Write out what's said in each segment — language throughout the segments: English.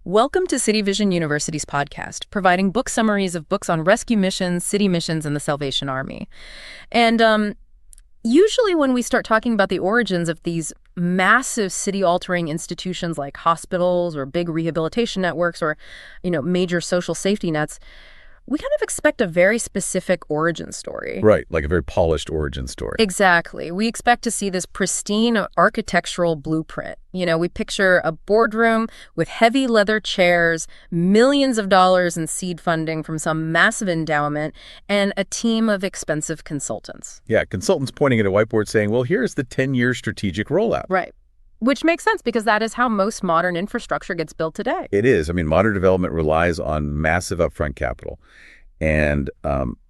Welcome to City Vision University's podcast, providing book summaries of books on rescue missions, city missions, and the Salvation Army. And usually when we start talking about the origins of these massive city-altering institutions like hospitals or big rehabilitation networks or, major social safety nets, we kind of expect a very specific origin story. Right, like a very polished origin story. Exactly. We expect to see this pristine architectural blueprint. We picture a boardroom with heavy leather chairs, millions of dollars in seed funding from some massive endowment, and a team of expensive consultants. Yeah, consultants pointing at a whiteboard saying, well, here's the 10-year strategic rollout. Right. Which makes sense because that is how most modern infrastructure gets built today. It is. I mean, modern development relies on massive upfront capital and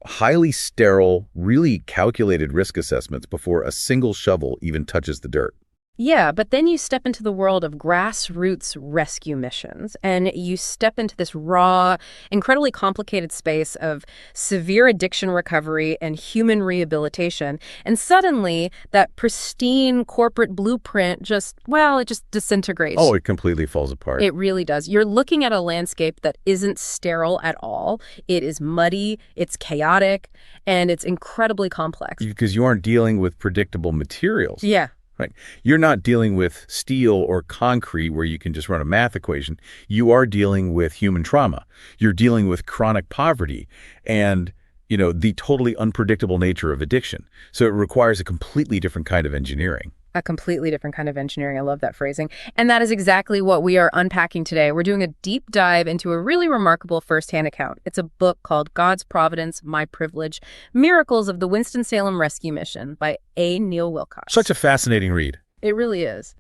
highly sterile, really calculated risk assessments before a single shovel even touches the dirt. Yeah, but then you step into the world of grassroots rescue missions, and you step into this raw, incredibly complicated space of severe addiction recovery and human rehabilitation, and suddenly that pristine corporate blueprint it just disintegrates. Oh, it completely falls apart. It really does. You're looking at a landscape that isn't sterile at all. It is muddy, it's chaotic, and it's incredibly complex. Because you aren't dealing with predictable materials. Yeah. Right. You're not dealing with steel or concrete where you can just run a math equation. You are dealing with human trauma. You're dealing with chronic poverty and, the totally unpredictable nature of addiction. So it requires a completely different kind of engineering. A completely different kind of engineering. I love that phrasing. And that is exactly what we are unpacking today. We're doing a deep dive into a really remarkable firsthand account. It's a book called God's Providence, My Privilege, Miracles of the Winston-Salem Rescue Mission by Neal Wilcox. Such a fascinating read. It really is.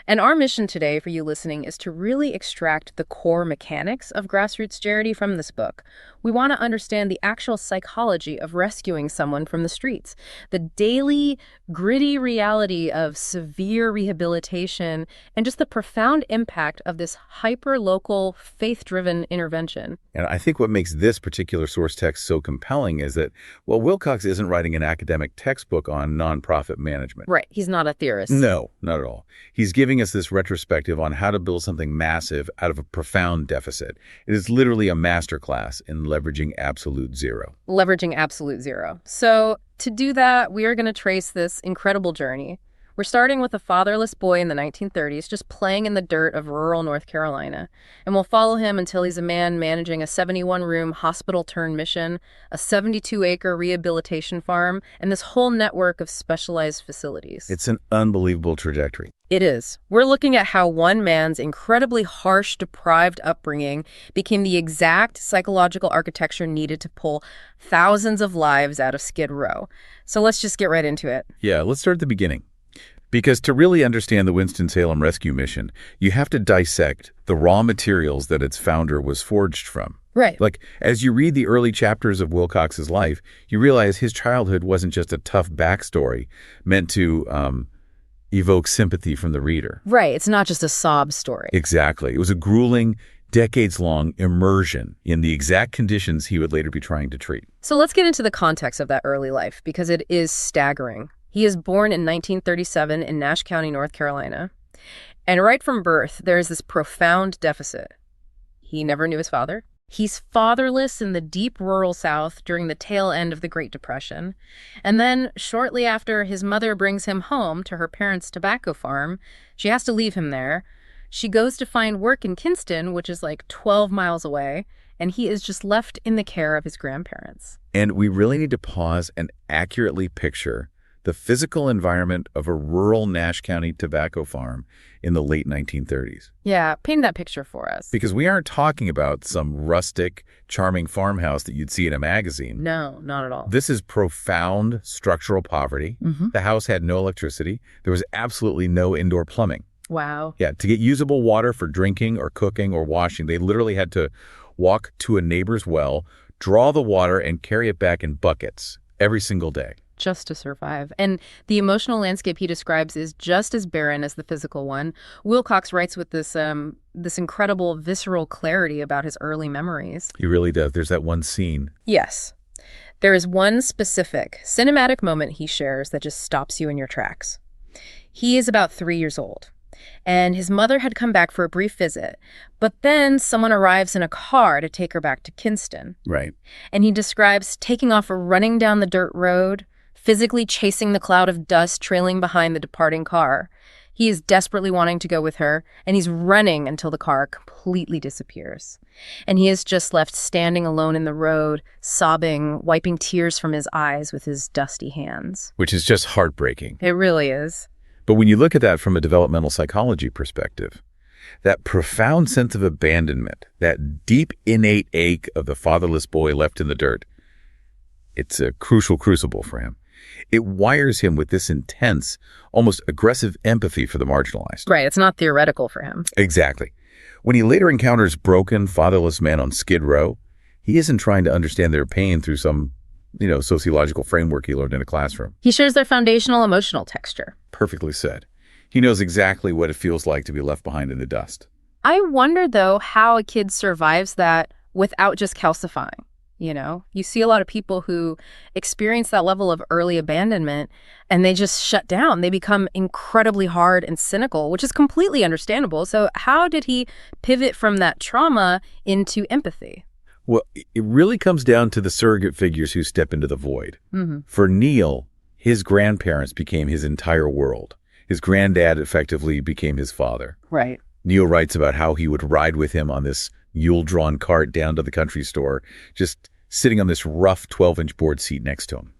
And our mission today for you listening is to really extract the core mechanics of grassroots charity from this book. We want to understand the actual psychology of rescuing someone from the streets, the daily, gritty reality of severe rehabilitation, and just the profound impact of this hyper-local, faith-driven intervention. And I think what makes this particular source text so compelling is that, Wilcox isn't writing an academic textbook on nonprofit management. Right. He's not a theorist. No, not at all. He's giving us this retrospective on how to build something massive out of a profound deficit. It is literally a masterclass in leveraging absolute zero. Leveraging absolute zero. So to do that, we are going to trace this incredible journey. We're starting with a fatherless boy in the 1930s, just playing in the dirt of rural North Carolina. And we'll follow him until he's a man managing a 71-room hospital-turned-mission, a 72-acre rehabilitation farm, and this whole network of specialized facilities. It's an unbelievable trajectory. It is. We're looking at how one man's incredibly harsh, deprived upbringing became the exact psychological architecture needed to pull thousands of lives out of Skid Row. So let's just get right into it. Yeah, let's start at the beginning. Because to really understand the Winston-Salem Rescue Mission, you have to dissect the raw materials that its founder was forged from. Right. Like, as you read the early chapters of Wilcox's life, you realize his childhood wasn't just a tough backstory meant to evoke sympathy from the reader. Right. It's not just a sob story. Exactly. It was a grueling, decades-long immersion in the exact conditions he would later be trying to treat. So let's get into the context of that early life, because it is staggering. He is born in 1937 in Nash County, North Carolina. And right from birth, there is this profound deficit. He never knew his father. He's fatherless in the deep rural South during the tail end of the Great Depression. And then shortly after his mother brings him home to her parents' tobacco farm, she has to leave him there. She goes to find work in Kinston, which is like 12 miles away, and he is just left in the care of his grandparents. And we really need to pause and accurately picture the physical environment of a rural Nash County tobacco farm in the late 1930s. Yeah, paint that picture for us. Because we aren't talking about some rustic, charming farmhouse that you'd see in a magazine. No, not at all. This is profound structural poverty. Mm-hmm. The house had no electricity. There was absolutely no indoor plumbing. Wow. Yeah, to get usable water for drinking or cooking or washing, they literally had to walk to a neighbor's well, draw the water, and carry it back in buckets every single day. Just to survive. And the emotional landscape he describes is just as barren as the physical one. Wilcox writes with this incredible visceral clarity about his early memories. He really does. There's that one scene. Yes. There is one specific cinematic moment he shares that just stops you in your tracks. He is about 3 years old. and his mother had come back for a brief visit, but then someone arrives in a car to take her back to Kinston. Right. And he describes taking off running down the dirt road, physically chasing the cloud of dust trailing behind the departing car. He is desperately wanting to go with her, and he's running until the car completely disappears. And he is just left standing alone in the road, sobbing, wiping tears from his eyes with his dusty hands. Which is just heartbreaking. It really is. But when you look at that from a developmental psychology perspective, that profound sense of abandonment, that deep innate ache of the fatherless boy left in the dirt, it's a crucial crucible for him. It wires him with this intense, almost aggressive empathy for the marginalized. Right, it's not theoretical for him. Exactly. When he later encounters broken, fatherless men on Skid Row, he isn't trying to understand their pain through some, sociological framework he learned in a classroom. He shares their foundational emotional texture. Perfectly said. He knows exactly what it feels like to be left behind in the dust. I wonder, though, how a kid survives that without just calcifying. You see a lot of people who experience that level of early abandonment and they just shut down. They become incredibly hard and cynical, which is completely understandable. So how did he pivot from that trauma into empathy? Well, it really comes down to the surrogate figures who step into the void. Mm-hmm. For Neal, his grandparents became his entire world. His granddad effectively became his father. Right. Neal writes about how he would ride with him on this mule-drawn cart down to the country store, just sitting on this rough 12-inch board seat next to him.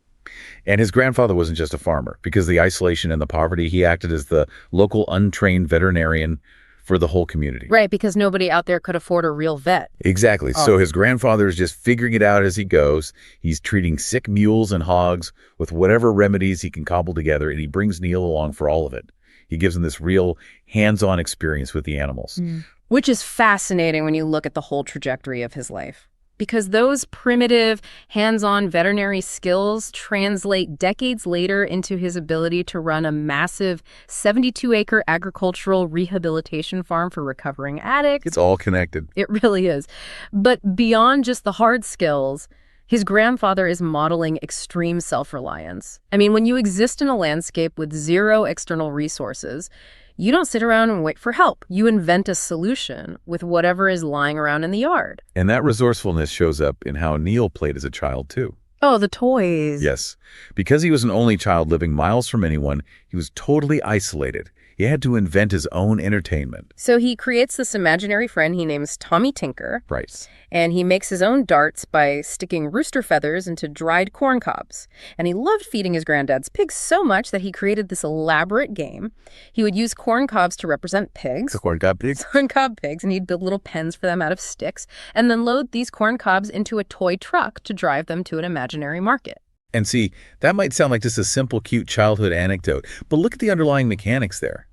And his grandfather wasn't just a farmer. Because of the isolation and the poverty, he acted as the local untrained veterinarian for the whole community. Right, because nobody out there could afford a real vet. Exactly. Oh. So his grandfather is just figuring it out as he goes. He's treating sick mules and hogs with whatever remedies he can cobble together, and he brings Neal along for all of it. He gives him this real hands-on experience with the animals. Which is fascinating when you look at the whole trajectory of his life. Because those primitive, hands-on veterinary skills translate decades later into his ability to run a massive 72-acre agricultural rehabilitation farm for recovering addicts. It's all connected. It really is. But beyond just the hard skills, his grandfather is modeling extreme self-reliance. I mean, when you exist in a landscape with zero external resources, you don't sit around and wait for help. You invent a solution with whatever is lying around in the yard. And that resourcefulness shows up in how Neal played as a child, too. Oh, the toys. Yes. Because he was an only child living miles from anyone, he was totally isolated. He had to invent his own entertainment. So he creates this imaginary friend he names Tommy Tinker. Right. And he makes his own darts by sticking rooster feathers into dried corn cobs. And he loved feeding his granddad's pigs so much that he created this elaborate game. He would use corn cobs to represent pigs. The corn cob pigs? Corn cob pigs, and he'd build little pens for them out of sticks, and then load these corn cobs into a toy truck to drive them to an imaginary market. And see, that might sound like just a simple, cute childhood anecdote, but look at the underlying mechanics there.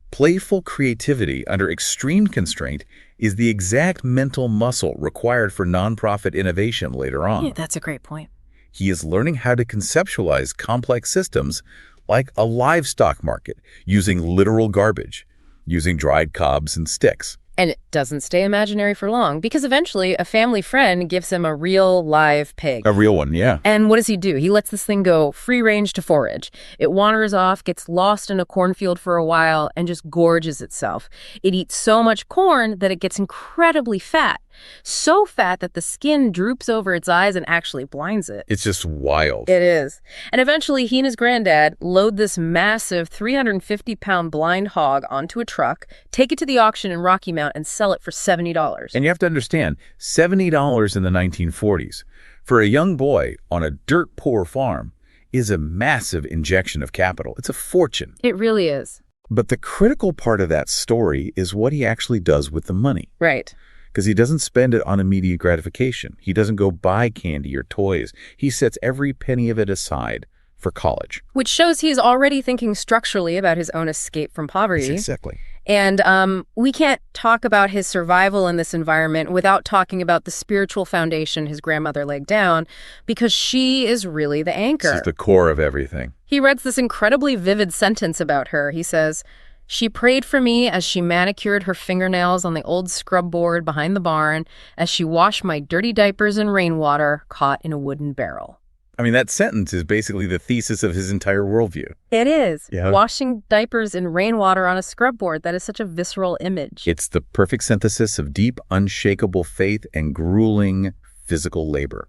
Playful creativity under extreme constraint is the exact mental muscle required for nonprofit innovation later on. Yeah, that's a great point. He is learning how to conceptualize complex systems like a livestock market using literal garbage, using dried cobs and sticks. And it doesn't stay imaginary for long, because eventually a family friend gives him a real live pig. A real one, yeah. And what does he do? He lets this thing go free range to forage. It wanders off, gets lost in a cornfield for a while, and just gorges itself. It eats so much corn that it gets incredibly fat. So fat that the skin droops over its eyes and actually blinds it. It's just wild. It is. And eventually he and his granddad load this massive 350-pound blind hog onto a truck, take it to the auction in Rocky Mount, and sell it for $70. And you have to understand, $70 in the 1940s for a young boy on a dirt-poor farm is a massive injection of capital. It's a fortune. It really is. But the critical part of that story is what he actually does with the money. Right. Because he doesn't spend it on immediate gratification. He doesn't go buy candy or toys. He sets every penny of it aside for college. Which shows he's already thinking structurally about his own escape from poverty. Exactly. And we can't talk about his survival in this environment without talking about the spiritual foundation his grandmother laid down, because she is really the anchor. She's the core of everything. He writes this incredibly vivid sentence about her. He says, "She prayed for me as she manicured her fingernails on the old scrub board behind the barn, as she washed my dirty diapers in rainwater caught in a wooden barrel." I mean, that sentence is basically the thesis of his entire worldview. It is. Yeah. Washing diapers in rainwater on a scrub board. That is such a visceral image. It's the perfect synthesis of deep, unshakable faith and grueling physical labor.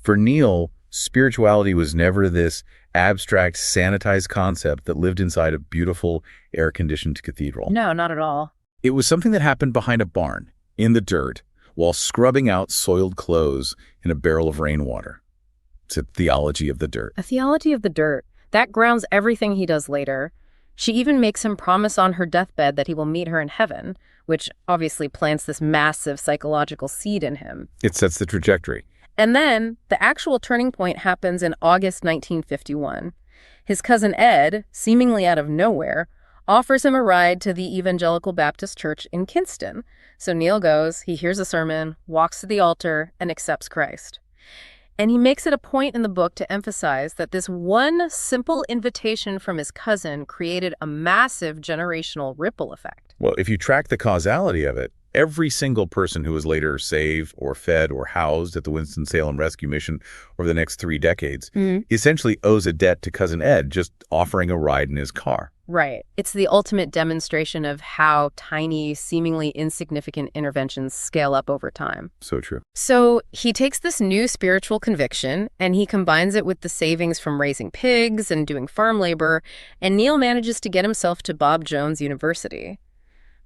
For Neal, spirituality was never this abstract, sanitized concept that lived inside a beautiful, air-conditioned cathedral. No, not at all. It was something that happened behind a barn, in the dirt, while scrubbing out soiled clothes in a barrel of rainwater. It's a theology of the dirt. A theology of the dirt. That grounds everything he does later. She even makes him promise on her deathbed that he will meet her in heaven, which obviously plants this massive psychological seed in him. It sets the trajectory. And then the actual turning point happens in August 1951. His cousin Ed, seemingly out of nowhere, offers him a ride to the Evangelical Baptist Church in Kinston. So Neal goes, he hears a sermon, walks to the altar, and accepts Christ. And he makes it a point in the book to emphasize that this one simple invitation from his cousin created a massive generational ripple effect. Well, if you track the causality of it, every single person who was later saved or fed or housed at the Winston-Salem Rescue Mission over the next 3 decades essentially owes a debt to Cousin Ed just offering a ride in his car. Right. It's the ultimate demonstration of how tiny, seemingly insignificant interventions scale up over time. So true. So he takes this new spiritual conviction and he combines it with the savings from raising pigs and doing farm labor, and Neal manages to get himself to Bob Jones University.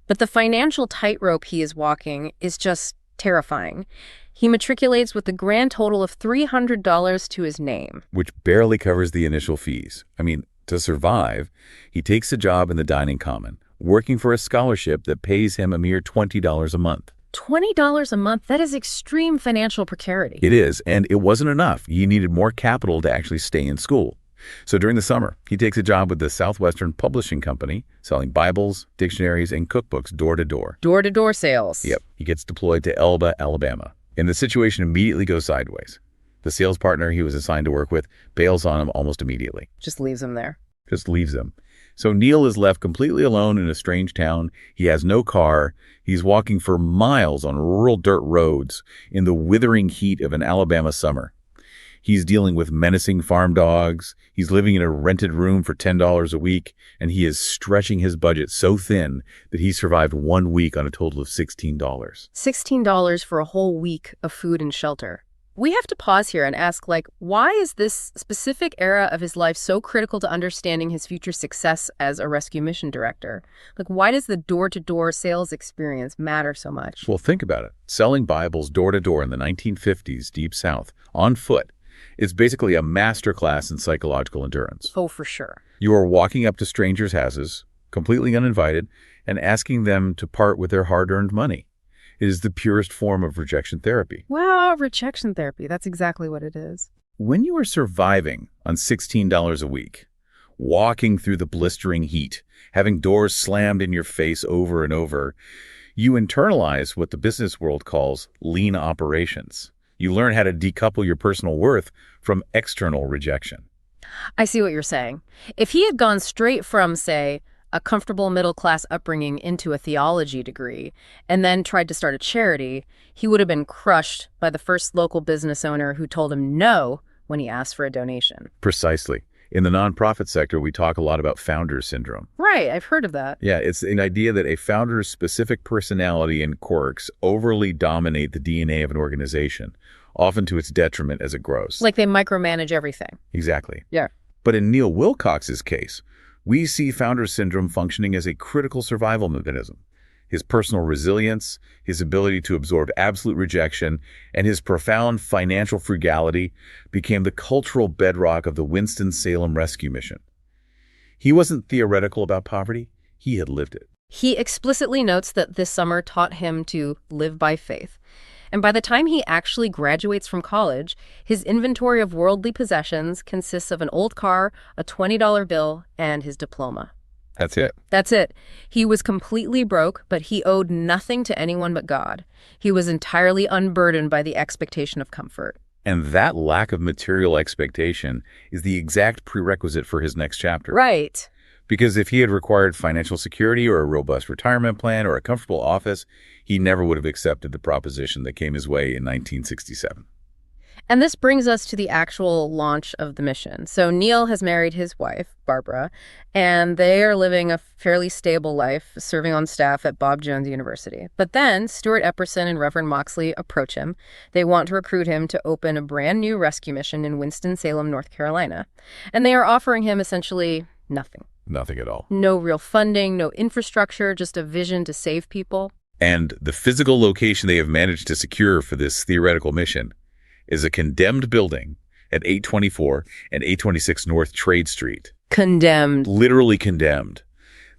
But the financial tightrope he is walking is just terrifying. He matriculates with a grand total of $300 to his name, which barely covers the initial fees. I mean, to survive, he takes a job in the dining common, working for a scholarship that pays him a mere $20 a month. $20 a month? That is extreme financial precarity. It is, and it wasn't enough. He needed more capital to actually stay in school. So during the summer, he takes a job with the Southwestern Publishing Company, selling Bibles, dictionaries, and cookbooks door to door. Door-to-door sales. Yep. He gets deployed to Elba, Alabama, and the situation immediately goes sideways. The sales partner he was assigned to work with bails on him almost immediately. Just leaves him there. Just leaves him. So Neal is left completely alone in a strange town. He has no car. He's walking for miles on rural dirt roads in the withering heat of an Alabama summer. He's dealing with menacing farm dogs. He's living in a rented room for $10 a week, and he is stretching his budget so thin that he survived 1 week on a total of $16. $16 for a whole week of food and shelter. We have to pause here and ask, why is this specific era of his life so critical to understanding his future success as a rescue mission director? Why does the door-to-door sales experience matter so much? Well, think about it. Selling Bibles door-to-door in the 1950s Deep South, on foot, is basically a masterclass in psychological endurance. Oh, for sure. You are walking up to strangers' houses, completely uninvited, and asking them to part with their hard-earned money. It is the purest form of rejection therapy. Wow, rejection therapy. That's exactly what it is. When you are surviving on $16 a week, walking through the blistering heat, having doors slammed in your face over and over, you internalize what the business world calls lean operations. You learn how to decouple your personal worth from external rejection. I see what you're saying. If he had gone straight from, say, a comfortable middle-class upbringing into a theology degree, and then tried to start a charity, he would have been crushed by the first local business owner who told him no when he asked for a donation. Precisely. In the nonprofit sector, we talk a lot about founder syndrome. Right, I've heard of that. Yeah, it's an idea that a founder's specific personality and quirks overly dominate the DNA of an organization, often to its detriment as it grows. Like they micromanage everything. Exactly. Yeah. But in Neal Wilcox's case, we see founder syndrome functioning as a critical survival mechanism. His personal resilience, his ability to absorb absolute rejection, and his profound financial frugality became the cultural bedrock of the Winston-Salem Rescue Mission. He wasn't theoretical about poverty. He had lived it. He explicitly notes that this summer taught him to live by faith. And by the time he actually graduates from college, his inventory of worldly possessions consists of an old car, a $20 bill, and his diploma. That's it. That's it. He was completely broke, but he owed nothing to anyone but God. He was entirely unburdened by the expectation of comfort. And that lack of material expectation is the exact prerequisite for his next chapter. Right. Because if he had required financial security or a robust retirement plan or a comfortable office, he never would have accepted the proposition that came his way in 1967. And this brings us to the actual launch of the mission. So Neal has married his wife, Barbara, and they are living a fairly stable life, serving on staff at Bob Jones University. But then Stuart Epperson and Reverend Moxley approach him. They want to recruit him to open a brand new rescue mission in Winston-Salem, North Carolina. And they are offering him essentially nothing. Nothing at all. No real funding, no infrastructure, just a vision to save people. And the physical location they have managed to secure for this theoretical mission is a condemned building at 824 and 826 North Trade Street. Condemned. Literally condemned.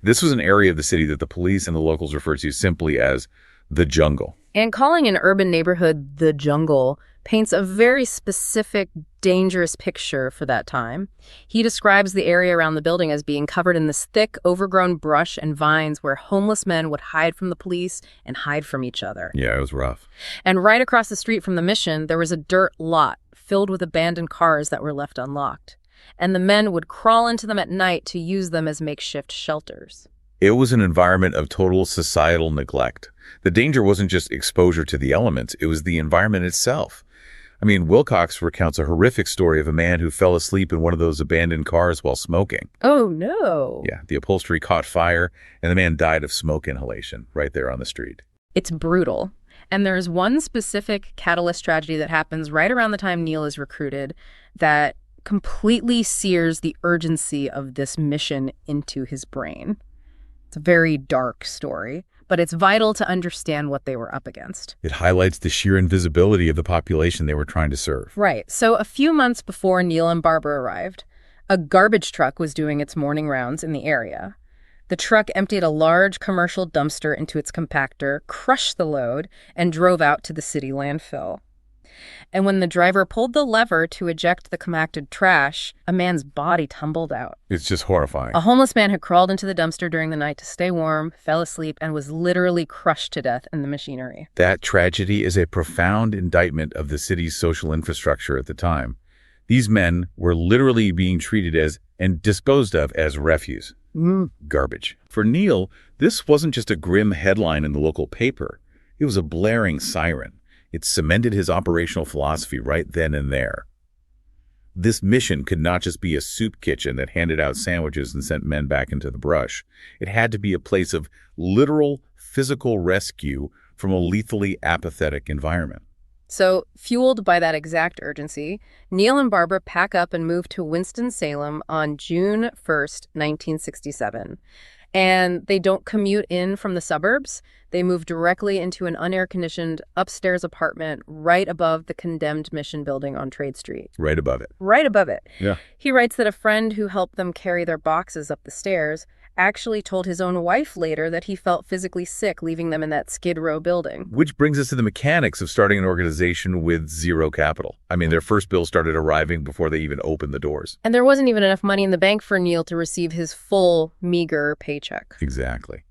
This was an area of the city that the police and the locals referred to simply as the jungle. And calling an urban neighborhood the jungle paints a very specific, dangerous picture for that time. He describes the area around the building as being covered in this thick, overgrown brush and vines where homeless men would hide from the police and hide from each other. Yeah, it was rough. And right across the street from the mission, there was a dirt lot filled with abandoned cars that were left unlocked. And the men would crawl into them at night to use them as makeshift shelters. It was an environment of total societal neglect. The danger wasn't just exposure to the elements, it was the environment itself. I mean, Wilcox recounts a horrific story of a man who fell asleep in one of those abandoned cars while smoking. Oh, no. Yeah, the upholstery caught fire, and the man died of smoke inhalation right there on the street. It's brutal. And there's one specific catalyst tragedy that happens right around the time Neal is recruited that completely sears the urgency of this mission into his brain. It's a very dark story, but it's vital to understand what they were up against. It highlights the sheer invisibility of the population they were trying to serve. Right. So a few months before Neal and Barbara arrived, a garbage truck was doing its morning rounds in the area. The truck emptied a large commercial dumpster into its compactor, crushed the load, and drove out to the city landfill. And when the driver pulled the lever to eject the compacted trash, a man's body tumbled out. It's just horrifying. A homeless man had crawled into the dumpster during the night to stay warm, fell asleep, and was literally crushed to death in the machinery. That tragedy is a profound indictment of the city's social infrastructure at the time. These men were literally being treated as and disposed of as refuse. Garbage. For Neal, this wasn't just a grim headline in the local paper. It was a blaring siren. It cemented his operational philosophy right then and there. This mission could not just be a soup kitchen that handed out sandwiches and sent men back into the brush. It had to be a place of literal physical rescue from a lethally apathetic environment. So, fueled by that exact urgency, Neal and Barbara pack up and move to Winston-Salem on June 1st, 1967. And they don't commute in from the suburbs. They move directly into an unair-conditioned upstairs apartment right above the condemned mission building on Trade Street. Right above it. Right above it. Yeah. He writes that a friend who helped them carry their boxes up the stairs actually told his own wife later that he felt physically sick leaving them in that Skid Row building. Which brings us to the mechanics of starting an organization with zero capital. I mean, their first bill started arriving before they even opened the doors. And there wasn't even enough money in the bank for Neal to receive his full, meager paycheck. Exactly.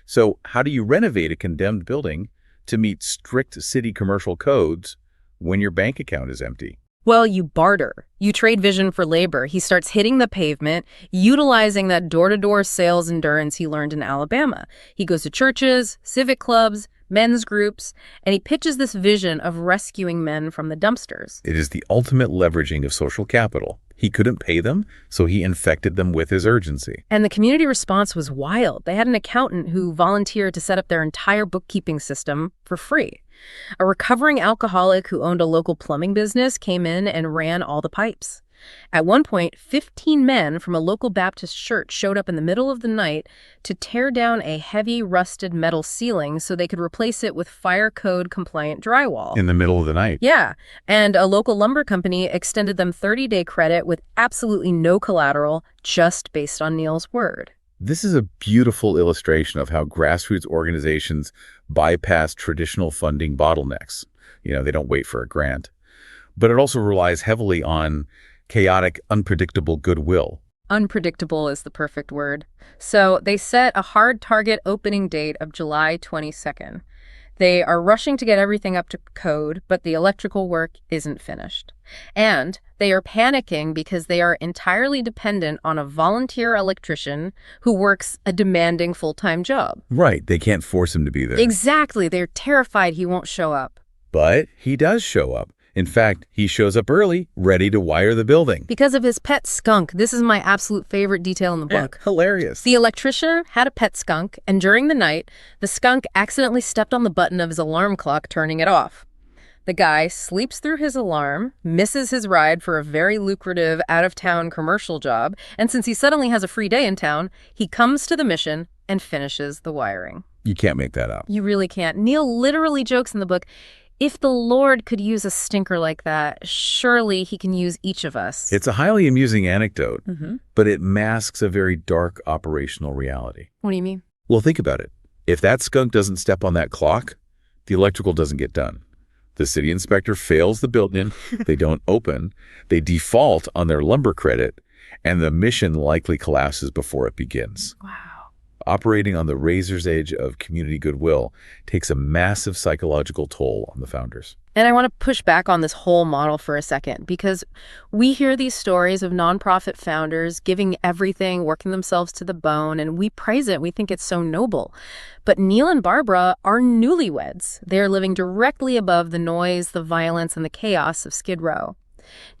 So how do you renovate a condemned building to meet strict city commercial codes when your bank account is empty? Well, you barter. You trade vision for labor. He starts hitting the pavement, utilizing that door-to-door sales endurance he learned in Alabama. He goes to churches, civic clubs, men's groups, and he pitches this vision of rescuing men from the dumpsters. It is the ultimate leveraging of social capital. He couldn't pay them, so he infected them with his urgency. And the community response was wild. They had an accountant who volunteered to set up their entire bookkeeping system for free. A recovering alcoholic who owned a local plumbing business came in and ran all the pipes. At one point, 15 men from a local Baptist church showed up in the middle of the night to tear down a heavy, rusted metal ceiling so they could replace it with fire code-compliant drywall. In the middle of the night. Yeah, and a local lumber company extended them 30-day credit with absolutely no collateral, just based on Neal's word. This is a beautiful illustration of how grassroots organizations bypass traditional funding bottlenecks. You know, they don't wait for a grant. But it also relies heavily on chaotic, unpredictable goodwill. Unpredictable is the perfect word. So they set a hard target opening date of July 22nd. They are rushing to get everything up to code, but the electrical work isn't finished. And they are panicking because they are entirely dependent on a volunteer electrician who works a demanding full-time job. Right. They can't force him to be there. Exactly. They're terrified he won't show up. But he does show up. In fact, he shows up early, ready to wire the building. Because of his pet skunk. This is my absolute favorite detail in the book. Hilarious. The electrician had a pet skunk, and during the night, the skunk accidentally stepped on the button of his alarm clock, turning it off. The guy sleeps through his alarm, misses his ride for a very lucrative out-of-town commercial job, and since he suddenly has a free day in town, he comes to the mission and finishes the wiring. You can't make that up. You really can't. Neal literally jokes in the book, if the Lord could use a stinker like that, surely he can use each of us. It's a highly amusing anecdote, but it masks a very dark operational reality. What do you mean? Well, think about it. If that skunk doesn't step on that clock, the electrical doesn't get done. The city inspector fails the building, they don't open, they default on their lumber credit, and the mission likely collapses before it begins. Wow. Operating on the razor's edge of community goodwill takes a massive psychological toll on the founders. And I want to push back on this whole model for a second, because we hear these stories of nonprofit founders giving everything, working themselves to the bone, and we praise it. We think it's so noble. But Neal and Barbara are newlyweds. They're living directly above the noise, the violence, and the chaos of Skid Row.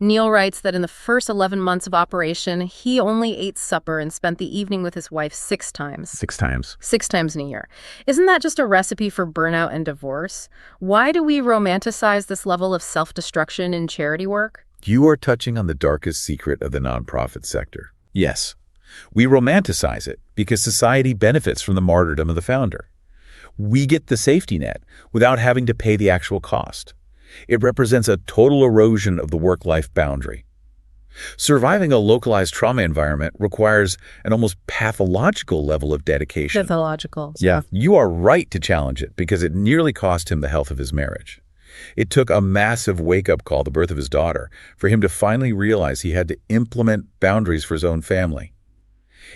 Neal writes that in the first 11 months of operation, he only ate supper and spent the evening with his wife 6 times. 6 times. 6 times in a year. Isn't that just a recipe for burnout and divorce? Why do we romanticize this level of self-destruction in charity work? You are touching on the darkest secret of the nonprofit sector. Yes, we romanticize it because society benefits from the martyrdom of the founder. We get the safety net without having to pay the actual cost. It represents a total erosion of the work-life boundary. Surviving a localized trauma environment requires an almost pathological level of dedication. Pathological. Yeah, you are right to challenge it because it nearly cost him the health of his marriage. It took a massive wake-up call, the birth of his daughter, for him to finally realize he had to implement boundaries for his own family.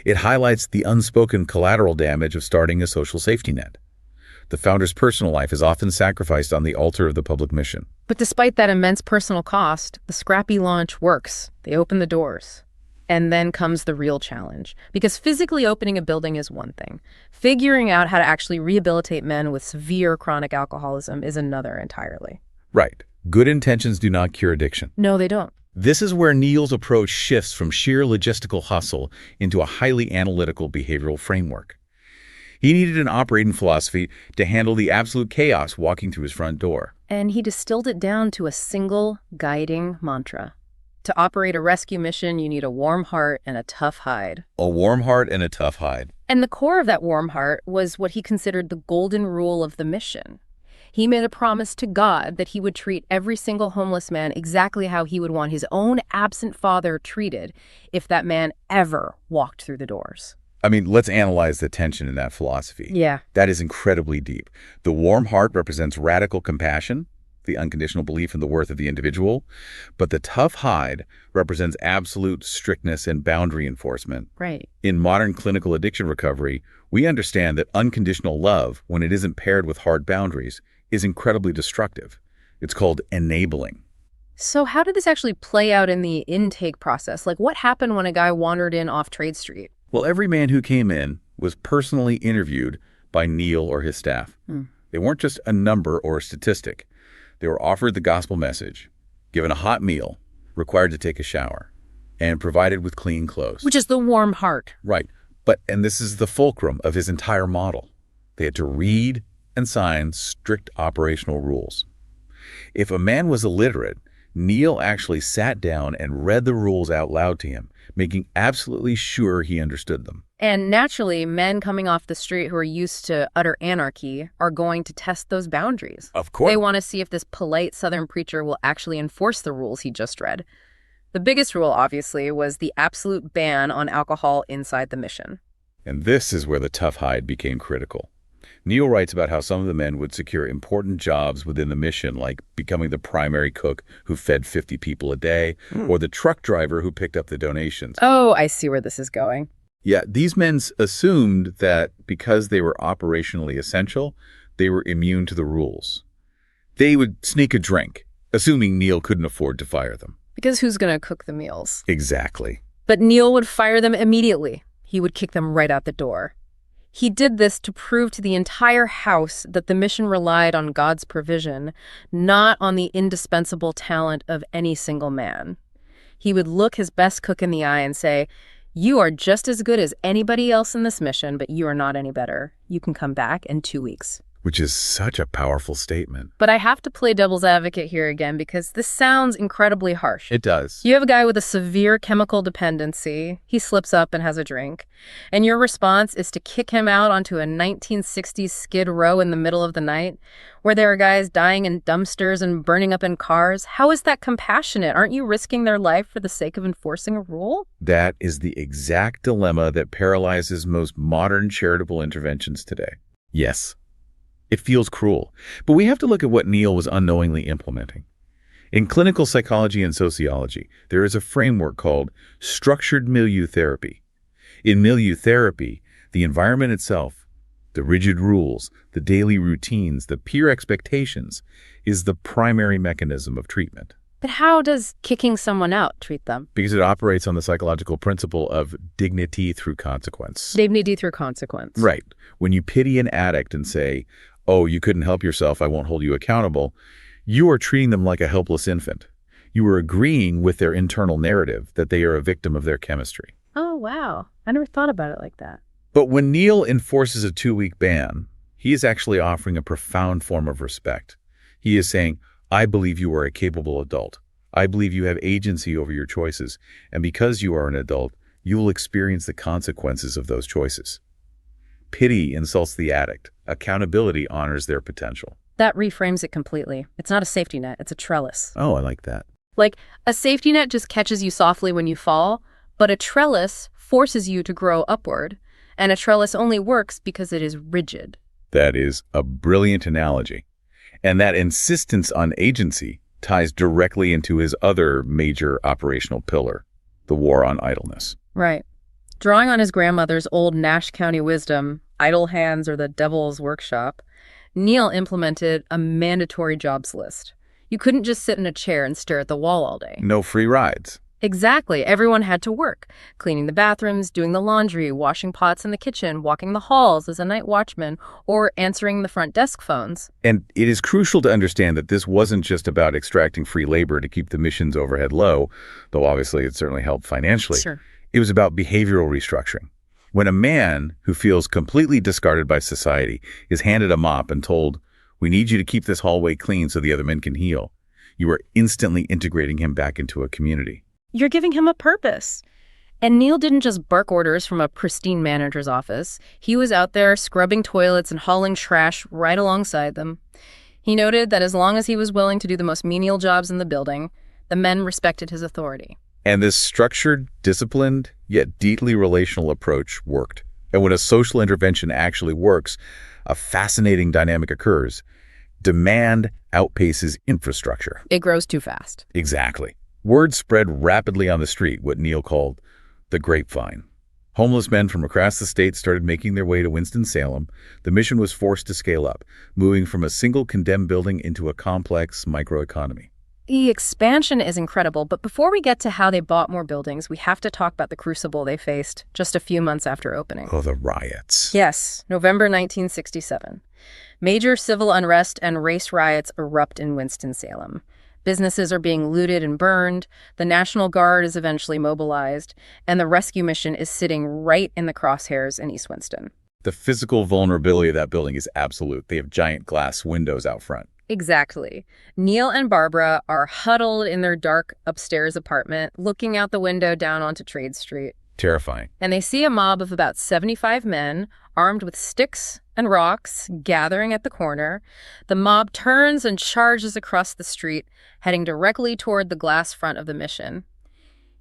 It highlights the unspoken collateral damage of starting a social safety net. The founder's personal life is often sacrificed on the altar of the public mission. But despite that immense personal cost, the scrappy launch works. They open the doors. And then comes the real challenge. Because physically opening a building is one thing. Figuring out how to actually rehabilitate men with severe chronic alcoholism is another entirely. Right. Good intentions do not cure addiction. No, they don't. This is where Neal's approach shifts from sheer logistical hustle into a highly analytical behavioral framework. He needed an operating philosophy to handle the absolute chaos walking through his front door. And he distilled it down to a single guiding mantra. To operate a rescue mission, you need a warm heart and a tough hide. A warm heart and a tough hide. And the core of that warm heart was what he considered the golden rule of the mission. He made a promise to God that he would treat every single homeless man exactly how he would want his own absent father treated if that man ever walked through the doors. I mean, let's analyze the tension in that philosophy. Yeah. That is incredibly deep. The warm heart represents radical compassion, the unconditional belief in the worth of the individual, but the tough hide represents absolute strictness and boundary enforcement. Right. In modern clinical addiction recovery, we understand that unconditional love, when it isn't paired with hard boundaries, is incredibly destructive. It's called enabling. So how did this actually play out in the intake process? Like, what happened when a guy wandered in off Trade Street? Well, every man who came in was personally interviewed by Neal or his staff. They weren't just a number or a statistic. They were offered the gospel message, given a hot meal, required to take a shower, and provided with clean clothes. Which is the warm heart. Right. And this is the fulcrum of his entire model. They had to read and sign strict operational rules. If a man was illiterate, Neal actually sat down and read the rules out loud to him, making absolutely sure he understood them. And naturally, men coming off the street who are used to utter anarchy are going to test those boundaries. Of course. They want to see if this polite Southern preacher will actually enforce the rules he just read. The biggest rule, obviously, was the absolute ban on alcohol inside the mission. And this is where the tough hide became critical. Neal writes about how some of the men would secure important jobs within the mission, like becoming the primary cook who fed 50 people a day, or the truck driver who picked up the donations. Oh, I see where this is going. Yeah, these men assumed that because they were operationally essential, they were immune to the rules. They would sneak a drink, assuming Neal couldn't afford to fire them. Because who's going to cook the meals? Exactly. But Neal would fire them immediately. He would kick them right out the door. He did this to prove to the entire house that the mission relied on God's provision, not on the indispensable talent of any single man. He would look his best cook in the eye and say, "You are just as good as anybody else in this mission, but you are not any better. You can come back in 2 weeks." Which is such a powerful statement. But I have to play devil's advocate here again because this sounds incredibly harsh. It does. You have a guy with a severe chemical dependency. He slips up and has a drink. And your response is to kick him out onto a 1960s skid row in the middle of the night where there are guys dying in dumpsters and burning up in cars. How is that compassionate? Aren't you risking their life for the sake of enforcing a rule? That is the exact dilemma that paralyzes most modern charitable interventions today. Yes. It feels cruel, but we have to look at what Neal was unknowingly implementing. In clinical psychology and sociology, there is a framework called structured milieu therapy. In milieu therapy, the environment itself, the rigid rules, the daily routines, the peer expectations, is the primary mechanism of treatment. But how does kicking someone out treat them? Because it operates on the psychological principle of dignity through consequence. Dignity through consequence. Right. When you pity an addict and say, "Oh, you couldn't help yourself, I won't hold you accountable," you are treating them like a helpless infant. You are agreeing with their internal narrative that they are a victim of their chemistry. Oh, wow. I never thought about it like that. But when Neal enforces a 2-week ban, he is actually offering a profound form of respect. He is saying, "I believe you are a capable adult. I believe you have agency over your choices. And because you are an adult, you will experience the consequences of those choices." Pity insults the addict. Accountability honors their potential. That reframes it completely. It's not a safety net, it's a trellis. Oh, I like that. Like, a safety net just catches you softly when you fall, but a trellis forces you to grow upward. And a trellis only works because it is rigid. That is a brilliant analogy. And that insistence on agency ties directly into his other major operational pillar, the war on idleness. Right. Drawing on his grandmother's old Nash County wisdom, idle hands are the devil's workshop, Neal implemented a mandatory jobs list. You couldn't just sit in a chair and stare at the wall all day. No free rides. Exactly. Everyone had to work, cleaning the bathrooms, doing the laundry, washing pots in the kitchen, walking the halls as a night watchman, or answering the front desk phones. And it is crucial to understand that this wasn't just about extracting free labor to keep the mission's overhead low, though obviously it certainly helped financially. Sure. It was about behavioral restructuring. When a man who feels completely discarded by society is handed a mop and told, "We need you to keep this hallway clean so the other men can heal," you are instantly integrating him back into a community. You're giving him a purpose. And Neal didn't just bark orders from a pristine manager's office. He was out there scrubbing toilets and hauling trash right alongside them. He noted that as long as he was willing to do the most menial jobs in the building, the men respected his authority. And this structured, disciplined, yet deeply relational approach worked. And when a social intervention actually works, a fascinating dynamic occurs. Demand outpaces infrastructure. It grows too fast. Exactly. Word spread rapidly on the street, what Neal called the grapevine. Homeless men from across the state started making their way to Winston-Salem. The mission was forced to scale up, moving from a single condemned building into a complex microeconomy. The expansion is incredible, but before we get to how they bought more buildings, we have to talk about the crucible they faced just a few months after opening. Oh, the riots. Yes, November 1967. Major civil unrest and race riots erupt in Winston-Salem. Businesses are being looted and burned, the National Guard is eventually mobilized, and the rescue mission is sitting right in the crosshairs in East Winston. The physical vulnerability of that building is absolute. They have giant glass windows out front. Exactly. Neal and Barbara are huddled in their dark upstairs apartment, looking out the window down onto Trade Street. Terrifying. And they see a mob of about 75 men, armed with sticks and rocks, gathering at the corner. The mob turns and charges across the street, heading directly toward the glass front of the mission.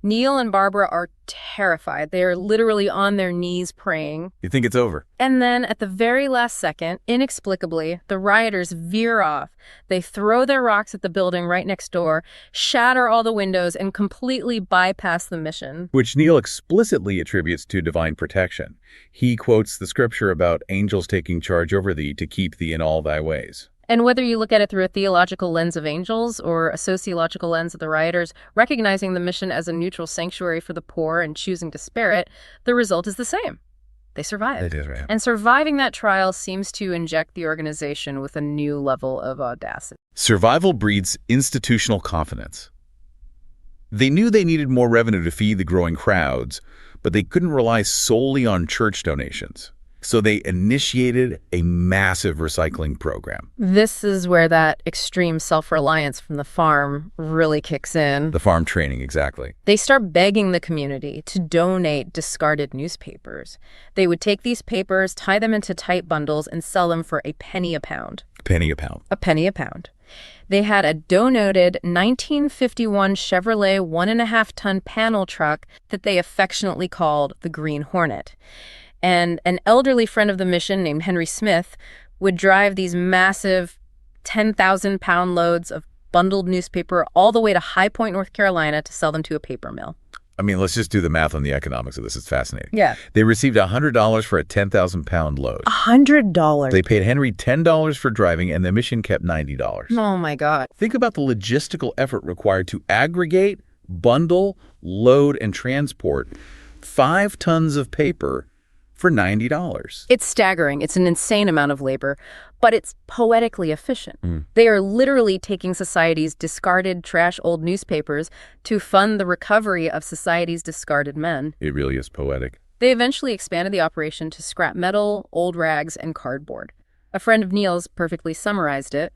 Neal and Barbara are terrified. They are literally on their knees praying. You think it's over? And then at the very last second, inexplicably, the rioters veer off. They throw their rocks at the building right next door, shatter all the windows, and completely bypass the mission. Which Neal explicitly attributes to divine protection. He quotes the scripture about angels taking charge over thee to keep thee in all thy ways. And whether you look at it through a theological lens of angels or a sociological lens of the rioters, recognizing the mission as a neutral sanctuary for the poor and choosing to spare it, the result is the same. They survived. They did, right. And surviving that trial seems to inject the organization with a new level of audacity. Survival breeds institutional confidence. They knew they needed more revenue to feed the growing crowds, but they couldn't rely solely on church donations. So they initiated a massive recycling program. This is where that extreme self-reliance from the farm really kicks in. The farm training, exactly. They start begging the community to donate discarded newspapers. They would take these papers, tie them into tight bundles, and sell them for a penny a pound. Penny a pound. A penny a pound. They had a donated 1951 Chevrolet 1.5-ton panel truck that they affectionately called the Green Hornet. And an elderly friend of the mission named Henry Smith would drive these massive 10,000-pound loads of bundled newspaper all the way to High Point, North Carolina to sell them to a paper mill. I mean, let's just do the math on the economics of this. It's fascinating. Yeah. They received $100 for a 10,000-pound load. $100? They paid Henry $10 for driving, and the mission kept $90. Oh, my God. Think about the logistical effort required to aggregate, bundle, load, and transport 5 tons of paper for $90. It's staggering. It's an insane amount of labor, but it's poetically efficient. They are literally taking society's discarded trash old newspapers to fund the recovery of society's discarded men. It really is poetic. They eventually expanded the operation to scrap metal, old rags, and cardboard. A friend of Neal's perfectly summarized it.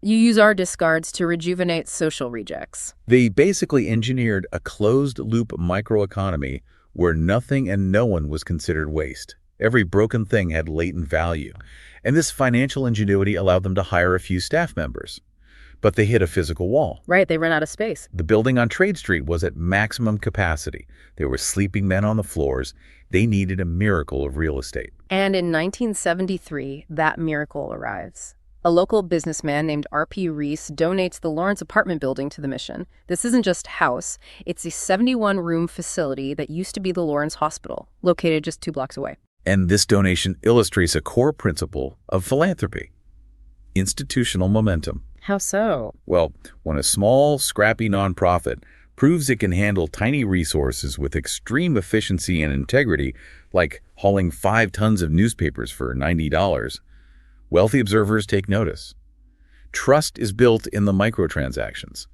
You use our discards to rejuvenate social rejects. They basically engineered a closed-loop microeconomy where nothing and no one was considered waste. Every broken thing had latent value. And this financial ingenuity allowed them to hire a few staff members. But they hit a physical wall. Right, they ran out of space. The building on Trade Street was at maximum capacity. There were sleeping men on the floors. They needed a miracle of real estate. And in 1973, that miracle arrives. A local businessman named R.P. Reese donates the Lawrence apartment building to the mission. This isn't just a house. It's a 71-room facility that used to be the Lawrence Hospital, located just 2 blocks away. And this donation illustrates a core principle of philanthropy: institutional momentum. How so? Well, when a small, scrappy nonprofit proves it can handle tiny resources with extreme efficiency and integrity, like hauling 5 tons of newspapers for $90, wealthy observers take notice. Trust is built in the microtransactions.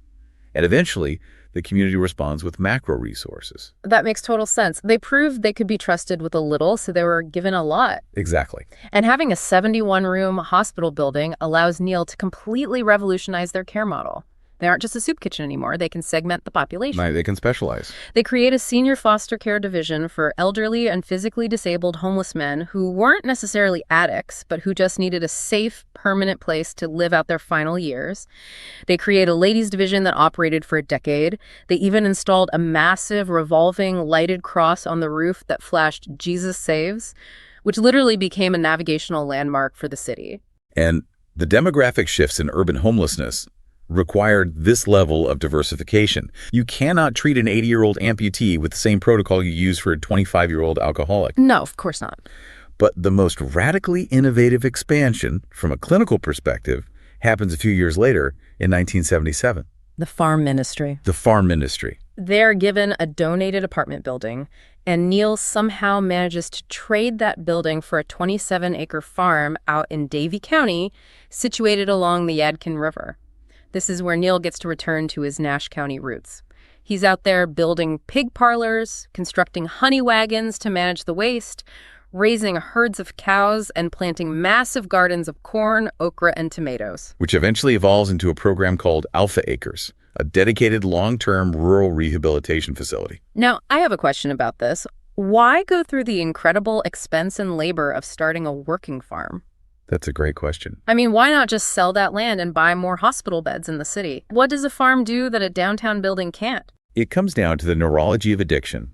And eventually, the community responds with macro resources. That makes total sense. They proved they could be trusted with a little, so they were given a lot. Exactly. And having a 71-room hospital building allows Neal to completely revolutionize their care model. They aren't just a soup kitchen anymore. They can segment the population. Right, they can specialize. They create a senior foster care division for elderly and physically disabled homeless men who weren't necessarily addicts, but who just needed a safe, permanent place to live out their final years. They create a ladies division that operated for a decade. They even installed a massive revolving lighted cross on the roof that flashed "Jesus Saves," which literally became a navigational landmark for the city. And the demographic shifts in urban homelessness required this level of diversification. You cannot treat an 80-year-old amputee with the same protocol you use for a 25-year-old alcoholic. No, of course not. But the most radically innovative expansion from a clinical perspective happens a few years later in 1977. The farm ministry. The farm ministry. They're given a donated apartment building, and Neal somehow manages to trade that building for a 27-acre farm out in Davie County, situated along the Yadkin River. This is where Neal gets to return to his Nash County roots. He's out there building pig parlors, constructing honey wagons to manage the waste, raising herds of cows, and planting massive gardens of corn, okra, and tomatoes. Which eventually evolves into a program called Alpha Acres, a dedicated long-term rural rehabilitation facility. Now, I have a question about this. Why go through the incredible expense and labor of starting a working farm? That's a great question. I mean, why not just sell that land and buy more hospital beds in the city? What does a farm do that a downtown building can't? It comes down to the neurology of addiction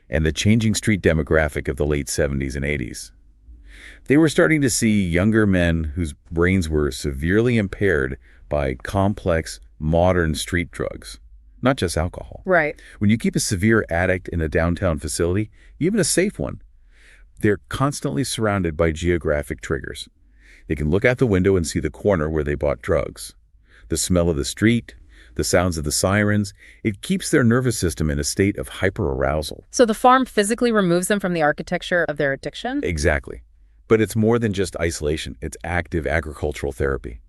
and the changing street demographic of the late 70s and 80s. They were starting to see younger men whose brains were severely impaired by complex, modern street drugs, not just alcohol. Right. When you keep a severe addict in a downtown facility, even a safe one, they're constantly surrounded by geographic triggers. They can look out the window and see the corner where they bought drugs, the smell of the street, the sounds of the sirens. It keeps their nervous system in a state of hyperarousal. So the farm physically removes them from the architecture of their addiction? Exactly. But it's more than just isolation. It's active agricultural therapy.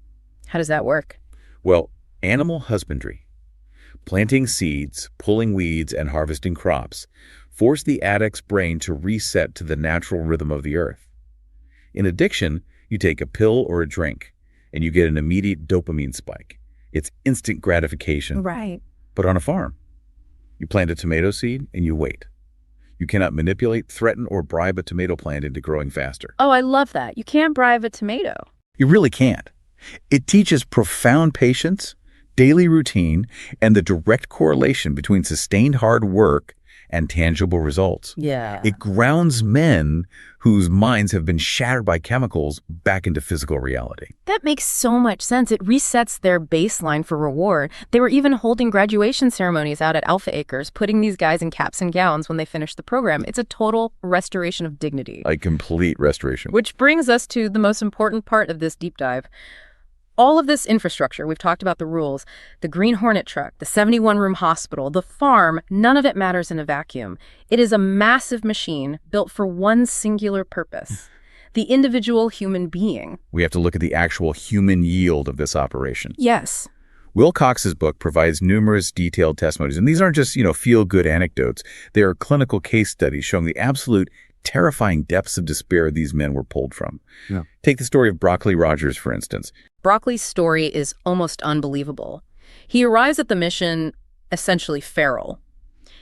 How does that work? Well, animal husbandry, planting seeds, pulling weeds, and harvesting crops, force the addict's brain to reset to the natural rhythm of the earth. In addiction, you take a pill or a drink, and you get an immediate dopamine spike. It's instant gratification. Right. But on a farm, you plant a tomato seed and you wait. You cannot manipulate, threaten, or bribe a tomato plant into growing faster. Oh, I love that. You can't bribe a tomato. You really can't. It teaches profound patience, daily routine, and the direct correlation between sustained hard work and tangible results. Yeah. It grounds men whose minds have been shattered by chemicals back into physical reality. That makes so much sense. It resets their baseline for reward. They were even holding graduation ceremonies out at Alpha Acres, putting these guys in caps and gowns when they finished the program. It's a total restoration of dignity. A complete restoration. Which brings us to the most important part of this deep dive. All of this infrastructure, we've talked about the rules, the Green Hornet truck, the 71-room hospital, the farm, none of it matters in a vacuum. It is a massive machine built for one singular purpose, the individual human being. We have to look at the actual human yield of this operation. Yes. Wilcox's book provides numerous detailed testimonies, and these aren't just, feel-good anecdotes. They are clinical case studies showing the absolute terrifying depths of despair these men were pulled from. Yeah. Take the story of Broccoli Rogers, for instance. Broccoli's story is almost unbelievable. He arrives at the mission essentially feral.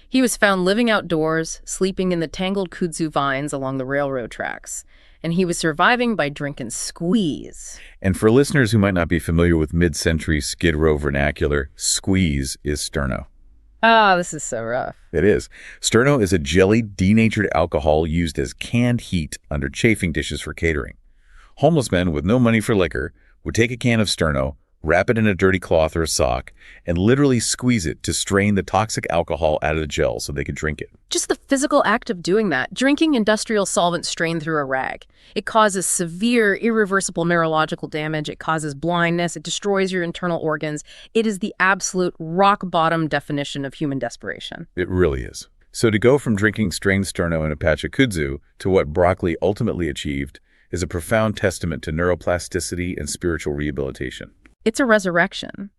He was found living outdoors, sleeping in the tangled kudzu vines along the railroad tracks, and he was surviving by drinking squeeze. And for listeners who might not be familiar with mid-century Skid Row vernacular, squeeze is sterno. Ah, this is so rough. It is. Sterno is a jellied, denatured alcohol used as canned heat under chafing dishes for catering. Homeless men with no money for liquor would take a can of sterno, wrap it in a dirty cloth or a sock, and literally squeeze it to strain the toxic alcohol out of the gel so they could drink it. Just the physical act of doing that, drinking industrial solvent strained through a rag. It causes severe, irreversible neurological damage. It causes blindness. It destroys your internal organs. It is the absolute rock-bottom definition of human desperation. It really is. So to go from drinking strained sterno in a patch of kudzu to what Broccoli ultimately achieved is a profound testament to neuroplasticity and spiritual rehabilitation. It's a resurrection.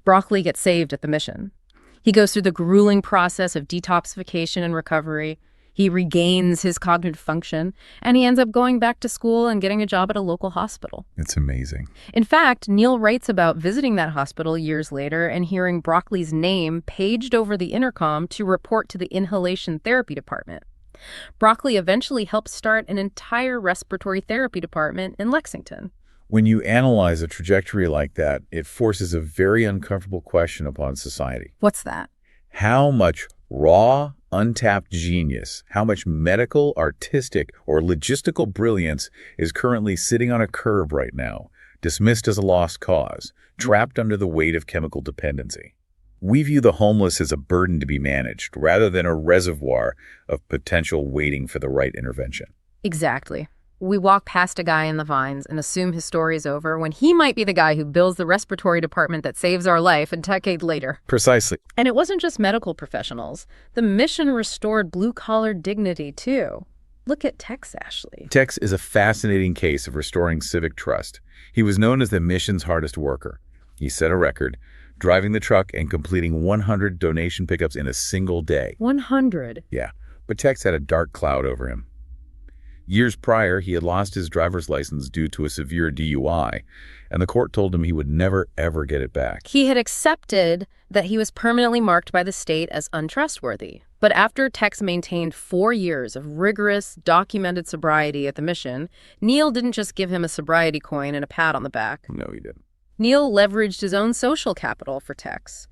Broccoli gets saved at the mission. He goes through the grueling process of detoxification and recovery. He regains his cognitive function, and he ends up going back to school and getting a job at a local hospital. It's amazing. In fact, Neal writes about visiting that hospital years later and hearing Broccoli's name paged over the intercom to report to the inhalation therapy department. Broccoli eventually helped start an entire respiratory therapy department in Lexington. When you analyze a trajectory like that, it forces a very uncomfortable question upon society. What's that? How much raw, untapped genius, how much medical, artistic, or logistical brilliance is currently sitting on a curb right now, dismissed as a lost cause, trapped under the weight of chemical dependency? We view the homeless as a burden to be managed, rather than a reservoir of potential waiting for the right intervention. Exactly. We walk past a guy in the vines and assume his story is over when he might be the guy who builds the respiratory department that saves our life a decade later. Precisely. And it wasn't just medical professionals. The mission restored blue-collar dignity, too. Look at Tex Ashley. Tex is a fascinating case of restoring civic trust. He was known as the mission's hardest worker. He set a record, driving the truck and completing 100 donation pickups in a single day. 100? Yeah, but Tex had a dark cloud over him. Years prior, he had lost his driver's license due to a severe DUI, and the court told him he would never, ever get it back. He had accepted that he was permanently marked by the state as untrustworthy. But after Tex maintained 4 years of rigorous, documented sobriety at the mission, Neal didn't just give him a sobriety coin and a pat on the back. No, he didn't. Neal leveraged his own social capital for Tex.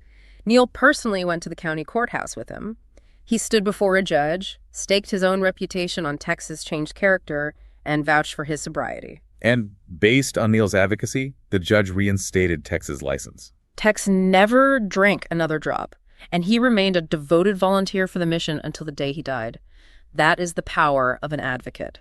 Neal personally went to the county courthouse with him. He stood before a judge, staked his own reputation on Tex's changed character, and vouched for his sobriety. And based on Neal's advocacy, the judge reinstated Tex's license. Tex never drank another drop, and he remained a devoted volunteer for the mission until the day he died. That is the power of an advocate.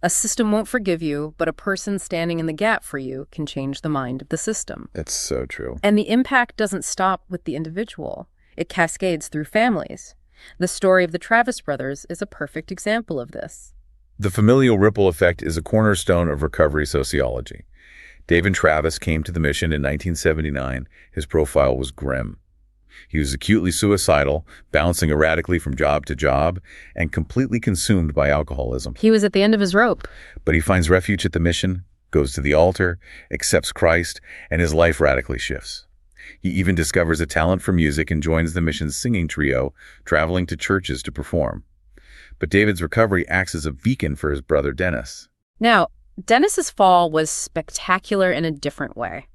A system won't forgive you, but a person standing in the gap for you can change the mind of the system. That's so true. And the impact doesn't stop with the individual. It cascades through families. The story of the Travis brothers is a perfect example of this. The familial ripple effect is a cornerstone of recovery sociology. David Travis came to the mission in 1979. His profile was grim. He was acutely suicidal, bouncing erratically from job to job, and completely consumed by alcoholism. He was at the end of his rope. But he finds refuge at the mission, goes to the altar, accepts Christ, and his life radically shifts. He even discovers a talent for music and joins the mission's singing trio, traveling to churches to perform. But David's recovery acts as a beacon for his brother Dennis. Now, Dennis's fall was spectacular in a different way.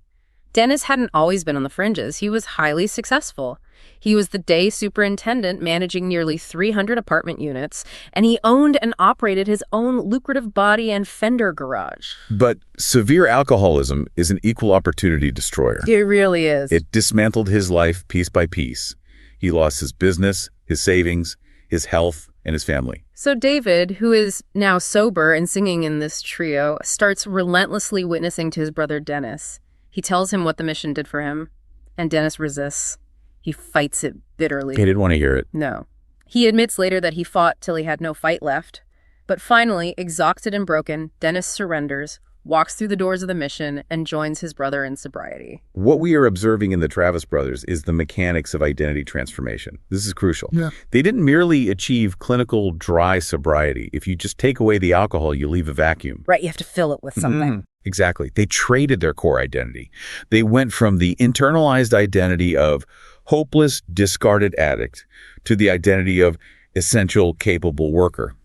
Dennis hadn't always been on the fringes. He was highly successful. He was the day superintendent managing nearly 300 apartment units, and he owned and operated his own lucrative body and fender garage. But severe alcoholism is an equal opportunity destroyer. It really is. It dismantled his life piece by piece. He lost his business, his savings, his health, and his family. So David, who is now sober and singing in this trio, starts relentlessly witnessing to his brother Dennis. He tells him what the mission did for him, and Dennis resists. He fights it bitterly. He didn't want to hear it. No. He admits later that he fought till he had no fight left. But finally, exhausted and broken, Dennis surrenders, walks through the doors of the mission, and joins his brother in sobriety. What we are observing in the Travis brothers is the mechanics of identity transformation. This is crucial. Yeah. They didn't merely achieve clinical dry sobriety. If you just take away the alcohol, you leave a vacuum. Right, you have to fill it with something. Exactly. They traded their core identity. They went from the internalized identity of hopeless, discarded addict to the identity of essential, capable worker.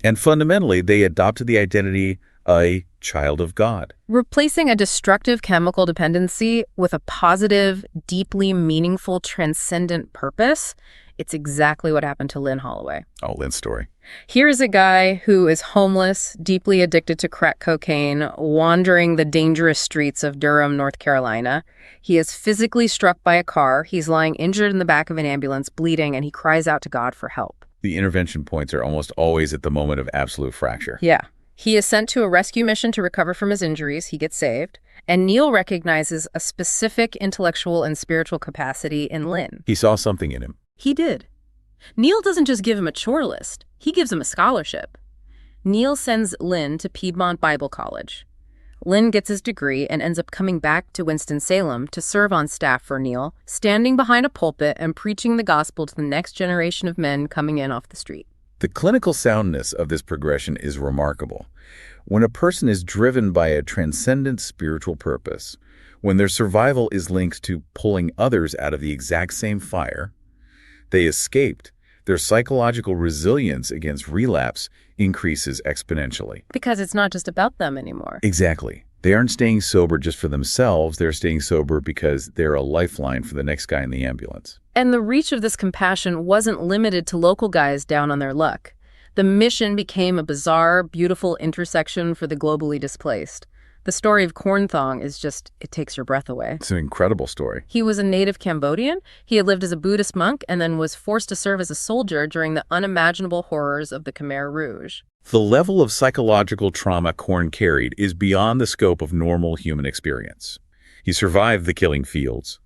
And fundamentally, they adopted the identity a child of God. Replacing a destructive chemical dependency with a positive, deeply meaningful, transcendent purpose, it's exactly what happened to Lynn Holloway. Oh, Lynn's story. Here's a guy who is homeless, deeply addicted to crack cocaine, wandering the dangerous streets of Durham, North Carolina. He is physically struck by a car. He's lying injured in the back of an ambulance, bleeding, and he cries out to God for help. The intervention points are almost always at the moment of absolute fracture. Yeah. He is sent to a rescue mission to recover from his injuries. He gets saved. And Neal recognizes a specific intellectual and spiritual capacity in Lynn. He saw something in him. He did. Neal doesn't just give him a chore list. He gives him a scholarship. Neal sends Lynn to Piedmont Bible College. Lynn gets his degree and ends up coming back to Winston-Salem to serve on staff for Neal, standing behind a pulpit and preaching the gospel to the next generation of men coming in off the street. The clinical soundness of this progression is remarkable. When a person is driven by a transcendent spiritual purpose, when their survival is linked to pulling others out of the exact same fire, they escaped, their psychological resilience against relapse increases exponentially. Because it's not just about them anymore. Exactly. They aren't staying sober just for themselves. They're staying sober because they're a lifeline for the next guy in the ambulance. And the reach of this compassion wasn't limited to local guys down on their luck. The mission became a bizarre, beautiful intersection for the globally displaced. The story of Cornthong is just, it takes your breath away. It's an incredible story. He was a native Cambodian. He had lived as a Buddhist monk and then was forced to serve as a soldier during the unimaginable horrors of the Khmer Rouge. The level of psychological trauma Corn carried is beyond the scope of normal human experience. He survived the killing fields.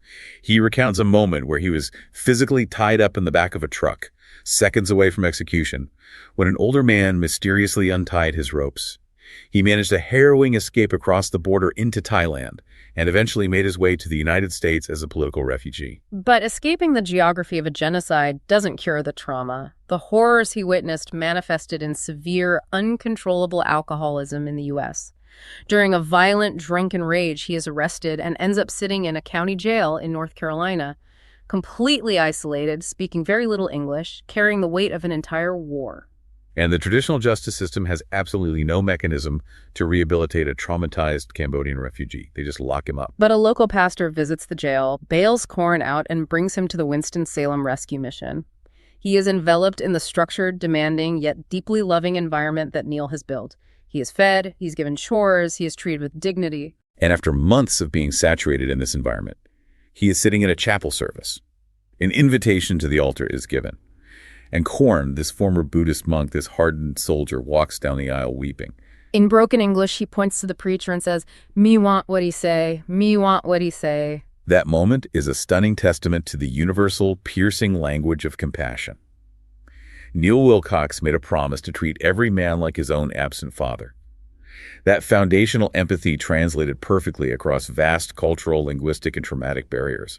He recounts a moment where he was physically tied up in the back of a truck, seconds away from execution, when an older man mysteriously untied his ropes. He managed a harrowing escape across the border into Thailand and eventually made his way to the United States as a political refugee. But escaping the geography of a genocide doesn't cure the trauma. The horrors he witnessed manifested in severe, uncontrollable alcoholism in the U.S. During a violent drunken rage, he is arrested and ends up sitting in a county jail in North Carolina, completely isolated, speaking very little English, carrying the weight of an entire war. And the traditional justice system has absolutely no mechanism to rehabilitate a traumatized Cambodian refugee. They just lock him up. But a local pastor visits the jail, bails Corn out, and brings him to the Winston-Salem Rescue Mission. He is enveloped in the structured, demanding, yet deeply loving environment that Neal has built. He is fed, he's given chores, he is treated with dignity. And after months of being saturated in this environment, he is sitting in a chapel service. An invitation to the altar is given. And Korn, this former Buddhist monk, this hardened soldier, walks down the aisle weeping. In broken English, he points to the preacher and says, "Me want what he say, me want what he say." That moment is a stunning testament to the universal, piercing language of compassion. Neal Wilcox made a promise to treat every man like his own absent father. That foundational empathy translated perfectly across vast cultural, linguistic, and traumatic barriers.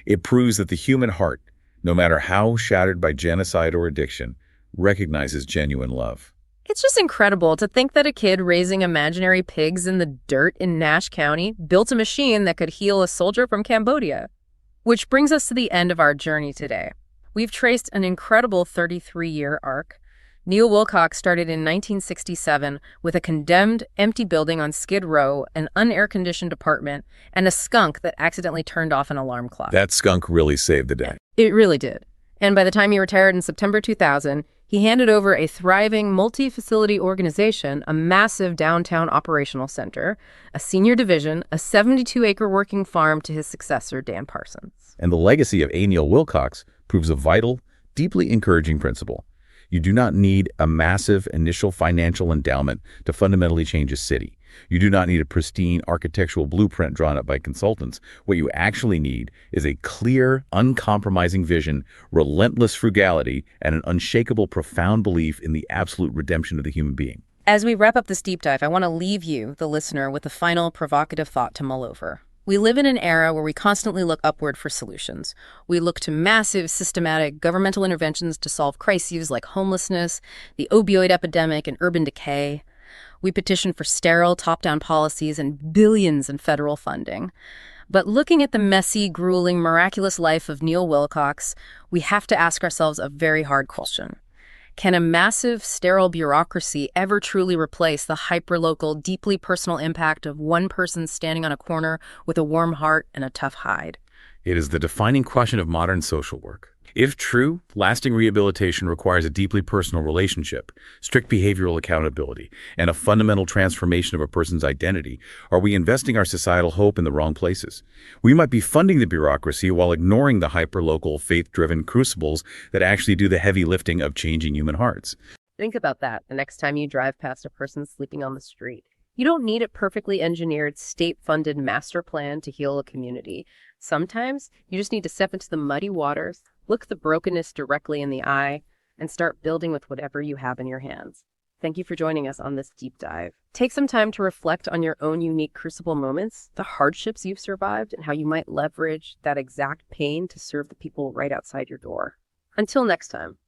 It proves that the human heart, no matter how shattered by genocide or addiction, recognizes genuine love. It's just incredible to think that a kid raising imaginary pigs in the dirt in Nash County built a machine that could heal a soldier from Cambodia. Which brings us to the end of our journey today. We've traced an incredible 33-year arc. Neal Wilcox started in 1967 with a condemned, empty building on Skid Row, an unair-conditioned apartment, and a skunk that accidentally turned off an alarm clock. That skunk really saved the day. It really did. And by the time he retired in September 2000, he handed over a thriving multi-facility organization, a massive downtown operational center, a senior division, a 72-acre working farm to his successor, Dan Parsons. And the legacy of A. Neal Wilcox proves a vital, deeply encouraging principle. You do not need a massive initial financial endowment to fundamentally change a city. You do not need a pristine architectural blueprint drawn up by consultants. What you actually need is a clear, uncompromising vision, relentless frugality, and an unshakable, profound belief in the absolute redemption of the human being. As we wrap up this deep dive, I want to leave you, the listener, with a final provocative thought to mull over. We live in an era where we constantly look upward for solutions. We look to massive, systematic governmental interventions to solve crises like homelessness, the opioid epidemic, and urban decay. We petition for sterile, top-down policies and billions in federal funding. But looking at the messy, grueling, miraculous life of Neal Wilcox, we have to ask ourselves a very hard question. Can a massive, sterile bureaucracy ever truly replace the hyperlocal, deeply personal impact of one person standing on a corner with a warm heart and a tough hide? It is the defining question of modern social work. If true, lasting rehabilitation requires a deeply personal relationship, strict behavioral accountability, and a fundamental transformation of a person's identity. Are we investing our societal hope in the wrong places? We might be funding the bureaucracy while ignoring the hyperlocal, faith-driven crucibles that actually do the heavy lifting of changing human hearts. Think about that the next time you drive past a person sleeping on the street. You don't need a perfectly engineered, state-funded master plan to heal a community. Sometimes you just need to step into the muddy waters, look the brokenness directly in the eye, and start building with whatever you have in your hands. Thank you for joining us on this deep dive. Take some time to reflect on your own unique crucible moments, the hardships you've survived, and how you might leverage that exact pain to serve the people right outside your door. Until next time.